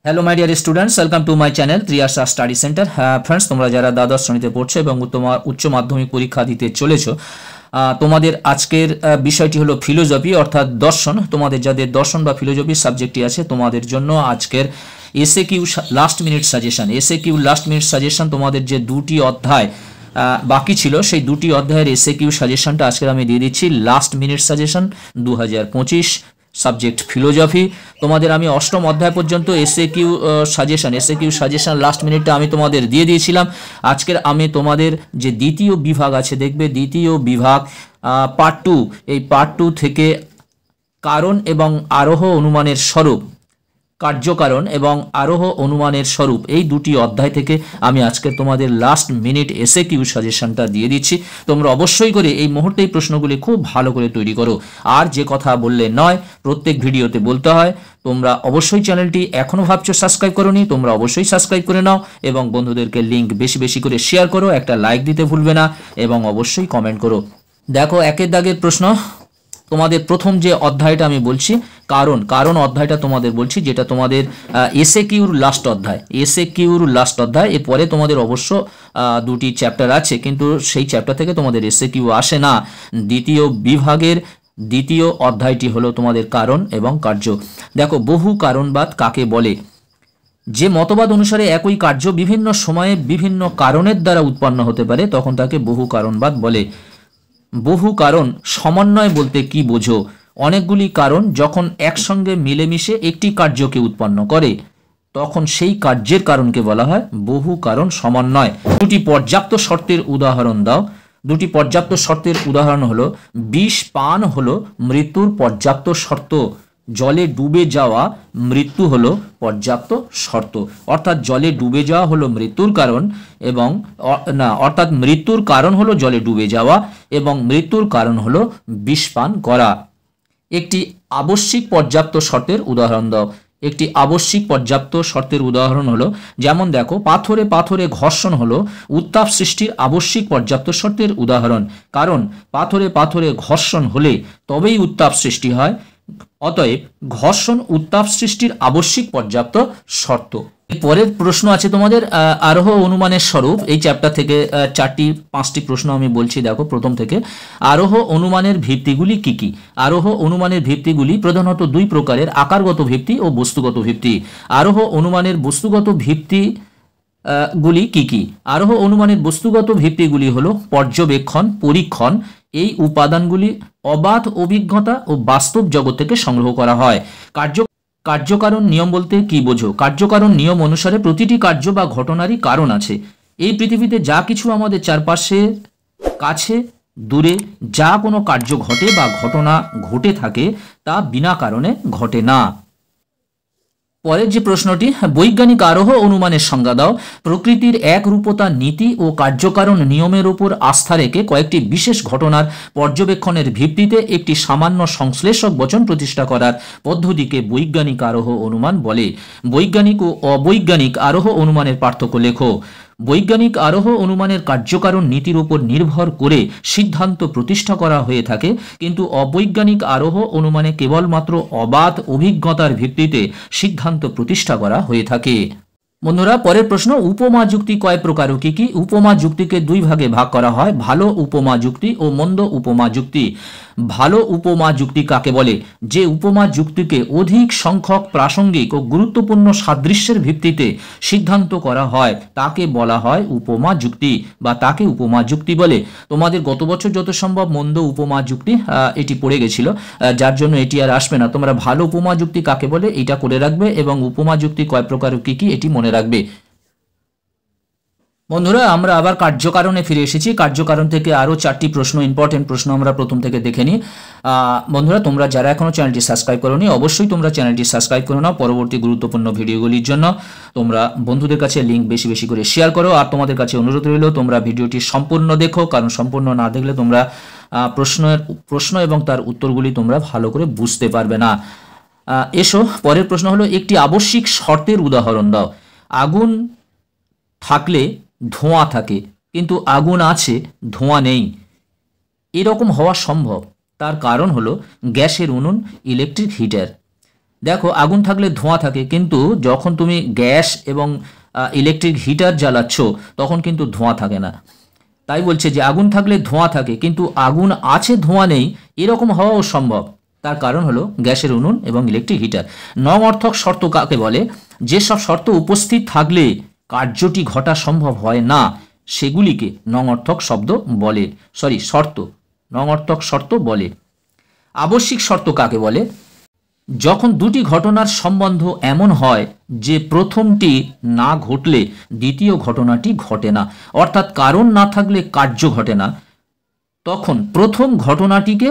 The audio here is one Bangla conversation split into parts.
Hello my dear students, welcome to my channel Triyasha study centre. Friends, তোমরা যারা দ্বাদশ শ্রেণীতে পড়ছো এবং উচ্চ মাধ্যমিক পরীক্ষা দিতে চলেছো, তোমাদের আজকের বিষয়টি হলো ফিলোজফি অর্থাৎ দর্শন। তোমাদের যাদের দর্শন বা ফিলোজফি সাবজেক্টটি আছে তোমাদের জন্য আজকের এসএকিউ লাস্ট মিনিট সাজেশন তোমাদের যে দুটি অধ্যায় বাকি ছিল সেই দুটি অধ্যায়ের এসএকিউ সাজেশনটা আজকের আমি দিয়ে দিচ্ছি। Last minute suggestion 2025 subject philosophy. তোমাদের আমি অষ্টম অধ্যায় পর্যন্ত এসএকিউ সাজেশন লাস্ট মিনিটটা আমি তোমাদের দিয়ে দিয়েছিলাম। আজকের আমি তোমাদের যে দ্বিতীয় বিভাগ আছে দেখবে, দ্বিতীয় বিভাগ পার্ট 2, এই পার্ট 2 থেকে কারণ এবং আরোহ অনুমানের স্বরূপ, কার্যকারণ এবং আরোহ অনুমানের স্বরূপ, এই দুটি অধ্যায় থেকে আমি আজকে তোমাদের লাস্ট মিনিট এসএকিউ সাজেশনটা দিয়ে দিচ্ছি। তোমরা অবশ্যই করে এই মুহূর্তেই প্রশ্নগুলি খুব ভালো করে তৈরি করো। আর যে কথা বললে নয়, প্রত্যেক ভিডিওতে বলতে হয়। তোমরা অবশ্যই চ্যানেলটি এখনও ভাবছো সাবস্ক্রাইব করোনি, তোমরা অবশ্যই সাবস্ক্রাইব করে নাও এবং বন্ধুদেরকে লিঙ্ক বেশি বেশি করে শেয়ার করো, একটা লাইক দিতে ভুলবে না এবং অবশ্যই কমেন্ট করো। দেখো, একের দাগের প্রশ্ন। তোমাদের প্রথম যে অধ্যায়টা আমি বলছি কারণ অধ্যায়টা তোমাদের বলছি, যেটা তোমাদের এসএকিউর লাস্ট অধ্যায়। এরপরে তোমাদের অবশ্য দুটি চ্যাপ্টার আছে, কিন্তু সেই চ্যাপ্টার থেকে তোমাদের এসএকিউ আসে না। দ্বিতীয় বিভাগের দ্বিতীয় অধ্যায়টি হলো তোমাদের কারণ এবং কার্য। দেখো, বহু কারণবাদ কাকে বলে? যে মতবাদ অনুসারে একই কার্য বিভিন্ন সময়ে বিভিন্ন কারণের দ্বারা উৎপন্ন হতে পারে তখন তাকে বহু কারণবাদ বলে। বহু কারণ সমন্বয় বলতে কি বোঝো? অনেকগুলি কারণ যখন একসঙ্গে মিলেমিশে একটি কার্যকে উৎপন্ন করে তখন সেই কার্যের কারণকে বলা হয় বহু কারণ সমন্বয়। দুটি পর্যাপ্ত শর্তের উদাহরণ দাও। দুটি পর্যাপ্ত শর্তের উদাহরণ হলো, বিষ পান হলো মৃত্যুর পর্যাপ্ত শর্ত, জলে ডুবে যাওয়া মৃত্যু হলো পর্যাপ্ত শর্ত। অর্থাৎ জলে ডুবে যাওয়া হলো মৃত্যুর কারণ এবং অর্থাৎ মৃত্যুর কারণ হলো জলে ডুবে যাওয়া এবং মৃত্যুর কারণ হলো বিষ পান করা। একটি আবশ্যিক পর্যাপ্ত শর্তের উদাহরণ দাও। একটি আবশ্যিক পর্যাপ্ত শর্তের উদাহরণ হলো, যেমন দেখো, পাথরে পাথরে ঘর্ষণ হলো উত্তাপ সৃষ্টির আবশ্যিক পর্যাপ্ত শর্তের উদাহরণ। কারণ পাথরে পাথরে ঘর্ষণ হলে তবেই উত্তাপ সৃষ্টি হয়, অতএব ঘর্ষণ উত্তাপ সৃষ্টির আবশ্যিক পর্যাপ্ত শর্ত। পরের প্রশ্ন আছে তোমাদের আরোহ অনুমানের স্বরূপ। এই চ্যাপ্টার থেকে 4-5টি প্রশ্ন আমি বলছি। দেখো, প্রথম থেকে আরোহ অনুমানের ভিত্তিগুলি কি কি? আরোহ অনুমানের ভিত্তিগুলি প্রধানত দুই প্রকারের, আকারগত ভিত্তি ও বস্তুগত ভিত্তি। আরোহ অনুমানের বস্তুগত ভিত্তি গুলি কি কি? আরোহ অনুমানের বস্তুগত ভিত্তিগুলি হলো পর্যবেক্ষণ, পরীক্ষণ। এই উপাদানগুলি অবাধ অভিজ্ঞতা ও বাস্তব জগৎ থেকে সংগ্রহ করা হয়। কার্যকারণ নিয়ম বলতে কি বোঝো? কার্যকারণ নিয়ম অনুসারে প্রতিটি কার্য বা ঘটনারই কারণ আছে। এই পৃথিবীতে যা কিছু আমাদের চারপাশে, কাছে, দূরে যা কোনো কার্য ঘটে বা ঘটনা ঘটে থাকে তা বিনা কারণে ঘটে না। পরের যে প্রশ্নটি, বৈজ্ঞানিক আরোহ অনুমানের সংজ্ঞা দাও। প্রকৃতির একরূপতা নীতি ও কার্যকারণ নিয়মের উপর আস্থা রেখে কয়েকটি বিশেষ ঘটনার পর্যবেক্ষণের ভিত্তিতে একটি সামান্য সংশ্লেষক বচন প্রতিষ্ঠা করার পদ্ধতিকে বৈজ্ঞানিক আরোহ অনুমান বলে। বৈজ্ঞানিক ও অবৈজ্ঞানিক আরোহ অনুমানের পার্থক্য লেখো। বৈজ্ঞানিক আরোহ অনুমানের কার্যকারণ নীতির উপর নির্ভর করে সিদ্ধান্ত প্রতিষ্ঠা করা হয়ে থাকে, কিন্তু অবৈজ্ঞানিক আরোহ অনুমানে কেবলমাত্র অবাধ অভিজ্ঞতার ভিত্তিতে সিদ্ধান্ত প্রতিষ্ঠা করা হয়ে থাকে। বন্ধুরা, পরের প্রশ্ন, উপমা যুক্তি কয় প্রকার ও কি কি? উপমা যুক্তিকে দুই ভাগে ভাগ করা হয়, ভালো উপমা যুক্তি ও মন্দ উপমা যুক্তি। ভালো উপমা যুক্তি কাকে বলে? যে উপমা যুক্তিকে অধিক সংখ্যক প্রাসঙ্গিক ও গুরুত্বপূর্ণ সাদৃশ্যের ভিত্তিতে সিদ্ধান্ত করা হয় তাকে বলা হয় উপমা যুক্তি বা তাকে উপমা যুক্তি বলে। তোমাদের গত বছর যত সম্ভব মন্দ উপমা যুক্তি এটি পড়ে গেছিল, যার জন্য এটি আর আসবে না। তোমরা ভালো উপমা যুক্তি কাকে বলে এটা করে রাখবে এবং উপমা যুক্তি কয় প্রকার ও কি কি এটি মনে রাখবে। বন্ধুরা, আমরা আবার কার্যকারণে ফিরে এসেছি। কার্যকারণ থেকে আরও 4টি প্রশ্ন, ইম্পর্টেন্ট প্রশ্ন আমরা প্রথম থেকে দেখে নিই। বন্ধুরা, তোমরা যারা এখনও চ্যানেলটি সাবস্ক্রাইব করোনি অবশ্যই তোমরা চ্যানেলটি সাবস্ক্রাইব করে নাও পরবর্তী গুরুত্বপূর্ণ ভিডিওগুলির জন্য। তোমরা বন্ধুদের কাছে লিঙ্ক বেশি বেশি করে শেয়ার করো। আর তোমাদের কাছে অনুরোধ রইল তোমরা ভিডিওটি সম্পূর্ণ দেখো, কারণ সম্পূর্ণ না দেখলে তোমরা প্রশ্ন এবং তার উত্তরগুলি তোমরা ভালো করে বুঝতে পারবে না। এসো, পরের প্রশ্ন হলো, একটি আবশ্যিক শর্তের উদাহরণ দাও। আগুন থাকলে ধোঁয়া থাকে, কিন্তু আগুন আছে ধোঁয়া নেই, এরকম হওয়া সম্ভব? তার কারণ হলো গ্যাসের উনুন, ইলেকট্রিক হিটার। দেখো আগুন থাকলে ধোঁয়া থাকে, কিন্তু যখন তুমি গ্যাস এবং ইলেকট্রিক হিটার জ্বালাচ্ছ তখন কিন্তু ধোঁয়া থাকে না। তাই বলছে যে আগুন থাকলে ধোঁয়া থাকে, কিন্তু আগুন আছে ধোঁয়া নেই এরকম হওয়াও সম্ভব। তার কারণ হলো গ্যাসের উনুন এবং ইলেকট্রিক হিটার। নং অর্থক শর্ত কাকে বলে? যেসব শর্ত উপস্থিত থাকলে কার্যটি ঘটা সম্ভব হয় না সেগুলিকে নং অর্থক শব্দ বলে, শর্ত, নং অর্থক শর্ত বলে। আবশ্যিক শর্ত কাকে বলে? যখন দুটি ঘটনার সম্বন্ধ এমন হয় যে প্রথমটি না ঘটলে দ্বিতীয় ঘটনাটি ঘটে না, অর্থাৎ কারণ না থাকলে কার্য ঘটে না, তখন প্রথম ঘটনাটিকে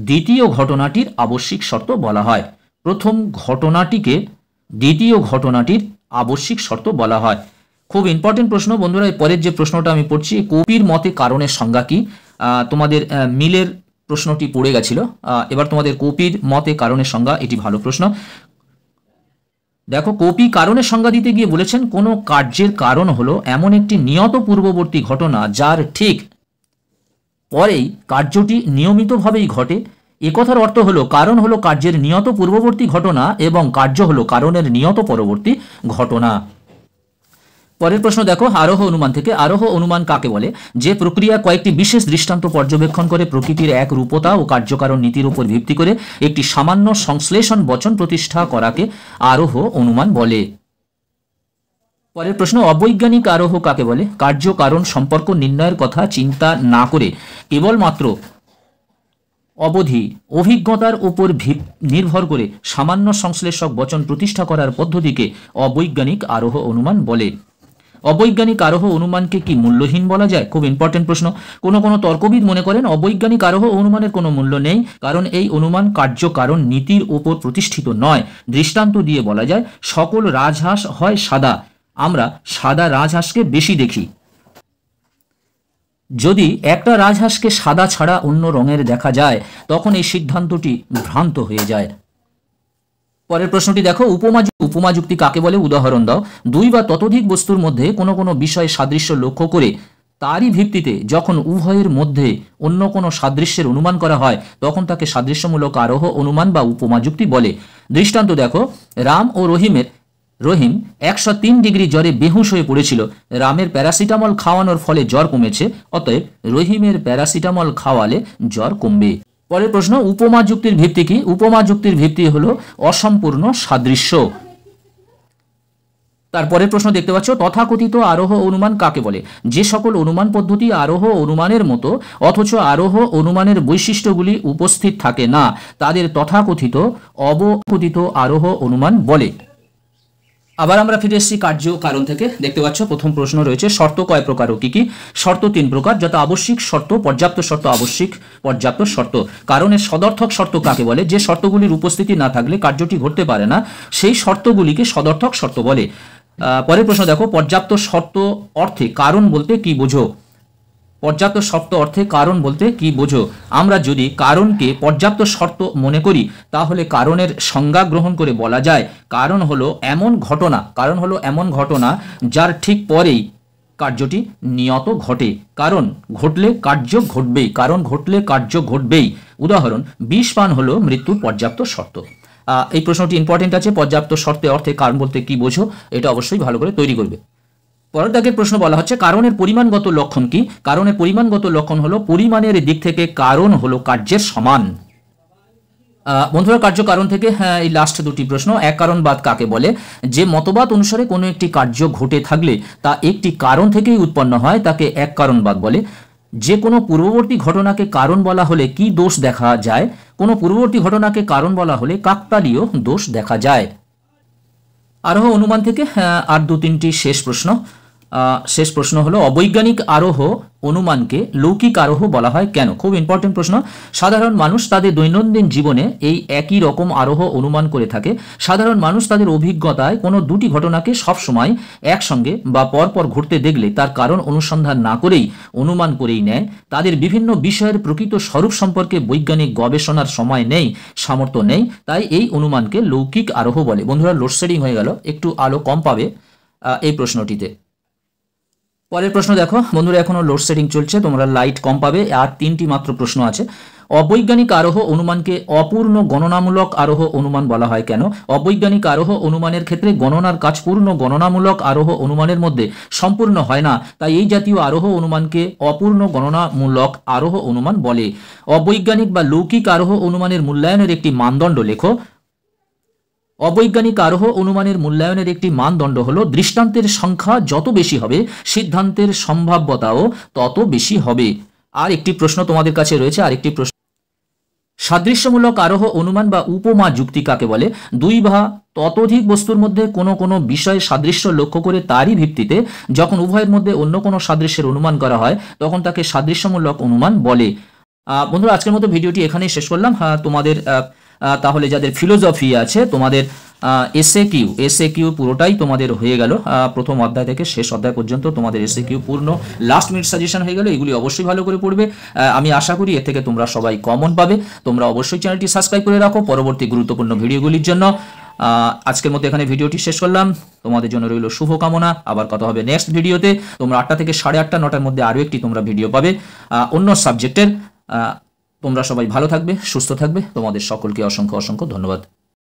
দ্বিতীয় ঘটনাটির আবশ্যিক শর্ত বলা হয়। প্রথম ঘটনাটিকে দ্বিতীয় ঘটনাটির আবশ্যিক শর্ত বলা হয়। খুব ইম্পর্টেন্ট প্রশ্ন বন্ধুরা। পরের যে প্রশ্নটা আমি পড়ছি, কপির মতে কারণের সংজ্ঞা কি? তোমাদের মিলের প্রশ্নটি পড়ে গেছিল, এবার তোমাদের কপির মতে কারণের সংজ্ঞা, এটি ভালো প্রশ্ন। দেখো কপি কারণের সংজ্ঞা দিতে গিয়ে বলেছেন, কোনো কার্যের কারণ হলো এমন একটি নিয়ত পূর্ববর্তী ঘটনা যার ঠিক পরেই কার্যটি নিয়মিতভাবেই ঘটে। একথার অর্থ হলো কারণ হলো কার্যের নিয়ত পূর্ববর্তী ঘটনা এবং কার্য হলো কারণের নিয়ত পরবর্তী ঘটনা। পরের প্রশ্ন দেখো আরোহ অনুমান থেকে। আরোহ অনুমান কাকে বলে? যে প্রক্রিয়া কয়েকটি বিশেষ দৃষ্টান্ত পর্যবেক্ষণ করে প্রকৃতির এক রূপতা ও কার্যকারণ নীতির উপর ভিত্তি করে একটি সামান্য সংশ্লেষণ বচন প্রতিষ্ঠা করাকে আরোহ অনুমান বলে। পরের প্রশ্ন অবৈজ্ঞানিক আরোহ কাকে বলে? কার্য কারণ সম্পর্ক নির্ণয়ের কথা চিন্তা না করে কেবলমাত্র অবধি অভিজ্ঞতার উপর নির্ভর করে সামান্য সংশ্লেষক বচন প্রতিষ্ঠা করার পদ্ধতিকে অবৈজ্ঞানিক আরোহ অনুমান বলে। অবৈজ্ঞানিক আরোহ অনুমানকে কি মূল্যহীন বলা যায়? খুব ইম্পর্টেন্ট প্রশ্ন। কোনো তর্কবিদ মনে করেন অবৈজ্ঞানিক আরোহ অনুমানের কোনো মূল্য নেই, কারণ এই অনুমান কার্য কারণ নীতির উপর প্রতিষ্ঠিত নয়। দৃষ্টান্ত দিয়ে বলা যায়, সকল রাজহাঁস হয় সাদা, আমরা সাদা রাজহাঁসকে বেশি দেখি। যদি একটা রাজহাঁসকে সাদা ছাড়া অন্য রঙের দেখা যায় তখন এই সিদ্ধান্তটি ভ্রান্ত হয়ে যায়। পরের প্রশ্নটি দেখো উপমা যুক্তি কাকে বলে? উদাহরণ দাও। দুই বা ততোধিক বস্তুর মধ্যে কোনো বিষয়ে সাদৃশ্য লক্ষ্য করে তারই ভিত্তিতে যখন উভয়ের মধ্যে অন্য কোনো সাদৃশ্যের অনুমান করা হয় তখন তাকে সাদৃশ্যমূলক আরোহ অনুমান বা উপমা যুক্তি বলে। দৃষ্টান্ত দেখো, রাম ও রহিম 103 ডিগ্রি জ্বরে বেহুশ হয়ে পড়েছিল। রামের প্যারাসিটামল খাওয়ানোর ফলে জ্বর কমেছে, অতএব রহিমের প্যারাসিটামল খাওয়ালে জ্বর কমবে। পরের প্রশ্ন উপমা যুক্তির ভিত্তি কি? উপমা যুক্তির ভিত্তি হলো অসম্পূর্ণ সাদৃশ্য। তারপরের প্রশ্ন দেখতে পাচ্ছ, তথাকথিত আরোহ অনুমান কাকে বলে? যে সকল অনুমান পদ্ধতি আরোহ অনুমানের মতো অথচ আরোহ অনুমানের বৈশিষ্ট্যগুলি উপস্থিত থাকে না তাদের তথাকথিত অবকথিত আরোহ অনুমান বলে। আবার আমরা ফিরে এসেছি কার্য কারণ থেকে। দেখতে পাচ্ছ প্রথম প্রশ্ন রয়েছে, শর্ত কয় প্রকার ও কি কি? শর্ত 3 প্রকার, যথা আবশ্যিক শর্ত, পর্যাপ্ত শর্ত, আবশ্যিক পর্যাপ্ত শর্ত। কারণের সদর্থক শর্ত কাকে বলে? যে শর্তগুলির উপস্থিতি না থাকলে কার্যটি ঘটতে পারে না সেই শর্তগুলিকে সদর্থক শর্ত বলে। পরের প্রশ্ন দেখো, পর্যাপ্ত শর্ত অর্থে কারণ বলতে কি বোঝো? পর্যাপ্ত শর্ত অর্থে কারণ বলতে কি বোঝো? আমরা যদি কারণকে পর্যাপ্ত শর্ত মনে করি তাহলে কারণের সংজ্ঞা গ্রহণ করে বলা যায়, কারণ হলো এমন ঘটনা যার ঠিক পরেই কার্যটি নিয়ত ঘটে। কারণ ঘটলে কার্য ঘটবেই। উদাহরণ, বিষ পান হলো মৃত্যুর পর্যাপ্ত শর্ত। এই প্রশ্নটি ইম্পর্টেন্ট আছে। পর্যাপ্ত শর্তে অর্থে কারণ বলতে কি বোঝো এটা অবশ্যই ভালো করে তৈরি করবে। পরের দাগের প্রশ্ন বলা হচ্ছে, কারণের পরিমাণগত লক্ষণ কি? কারণের পরিমাণগত লক্ষণ হলো পরিমাণের দিক থেকে কারণ হলো কার্যের সমান। বন্ধুরা কার্য কারণ থেকে এই লাস্ট দুটি প্রশ্ন। এক কারণবাদ কাকে বলে? যে মতবাদ অনুসারে কোনো একটি কার্য ঘটে থাকলে তা একটি কারণ থেকেই উৎপন্ন হয় তাকে এক কারণবাদ বলে। যে কোনো পূর্ববর্তী ঘটনাকে কারণ বলা হলে কি দোষ দেখা যায়? কোনো পূর্ববর্তী ঘটনাকে কারণ বলা হলে কাকতালীয় দোষ দেখা যায়। আরোহ অনুমান থেকে আর 2-3টি শেষ প্রশ্ন হলো, অবৈজ্ঞানিক আরোহ অনুমানকে লৌকিক আরোহ বলা হয় কেন? খুব ইম্পর্টেন্ট প্রশ্ন। সাধারণ মানুষ তাদের দৈনন্দিন জীবনে এই একই রকম আরোহ অনুমান করে থাকে। সাধারণ মানুষ তাদের অভিজ্ঞতায় কোনো দুটি ঘটনাকে সবসময় একসঙ্গে বা পরপর ঘটতে দেখলে তার কারণ অনুসন্ধান না করেই অনুমান করেই নেয়। তাদের বিভিন্ন বিষয়ের প্রকৃত স্বরূপ সম্পর্কে বৈজ্ঞানিক গবেষণার সময় নেই, সামর্থ্য নেই, তাই এই অনুমানকে লৌকিক আরোহ বলে। বন্ধুরা লোডশেডিং হয়ে গেল, একটু আলো কম পাবে এই প্রশ্নটিতে। পরের প্রশ্ন দেখো বন্ধুরা, এখনো লোডশেডিং চলছে, তোমরা লাইট কম পাবে। আর 3টি মাত্র প্রশ্ন আছে। অবৈজ্ঞানিক আরোহ অনুমানকে অপূর্ণ গণনামূলক আরোহ অনুমান বলা হয় কেন? অবৈজ্ঞানিক আরোহ অনুমানের ক্ষেত্রে গণনার কাজ পূর্ণ গণনামূলক আরোহ অনুমানের মধ্যে সম্পূর্ণ হয় না, তাই এই জাতীয় আরোহ অনুমানকে অপূর্ণ গণনামূলক আরোহ অনুমান বলে। অবৈজ্ঞানিক বা লৌকিক আরোহ অনুমানের মূল্যায়নের একটি মানদণ্ড লেখো। অবৈজ্ঞানিক আরোহ অনুমানের মূল্যায়নের একটি মানদণ্ড হলো দৃষ্টান্তের সংখ্যা যত বেশি হবে সিদ্ধান্তের সম্ভাব্যতাও তত বেশি হবে। আর একটি প্রশ্ন তোমাদের কাছে রয়েছে, আরেকটি প্রশ্ন, সাদৃশ্যমূলক আরোহ অনুমান বা উপমা যুক্তি কাকে বলে? দুই বা ততোধিক বস্তুর মধ্যে কোনো কোনো বিষয়ে সাদৃশ্য লক্ষ্য করে তারই ভিত্তিতে যখন উভয়ের মধ্যে অন্য কোনো সাদৃশ্যের অনুমান করা হয় তখন তাকে সাদৃশ্যমূলক অনুমান বলে। বন্ধুরা, আজকের মতো ভিডিওটি এখানেই শেষ করলাম। তোমাদের তাহলে যাদের ফিলোসফি আছে তোমাদের এসএ কিউ পুরোটাই তোমাদের হয়ে গেল। প্রথম অধ্যায় থেকে শেষ অধ্যায় পর্যন্ত তোমাদের এসএ কিউ পূর্ণ লাস্ট মিনিট সাজেশন হয়ে গেল। এগুলি অবশ্যই ভালো করে পড়বে। আমি আশা করি এর থেকে তোমরা সবাই কমন পাবে। তোমরা অবশ্যই চ্যানেলটি সাবস্ক্রাইব করে রাখো পরবর্তী গুরুত্বপূর্ণ ভিডিওগুলির জন্য। আজকের মতো এখানে ভিডিওটি শেষ করলাম। তোমাদের জন্য রইল শুভকামনা। আবার কথা হবে নেক্সট ভিডিওতে। তোমরা 8টা থেকে 8:30 9টার মধ্যে আরও একটি তোমরা ভিডিও পাবে অন্য সাবজেক্টের। তোমরা সবাই ভালো থাকবে, সুস্থ থাকবে। তোমাদের সকলকে অসংখ্য অসংখ্য ধন্যবাদ।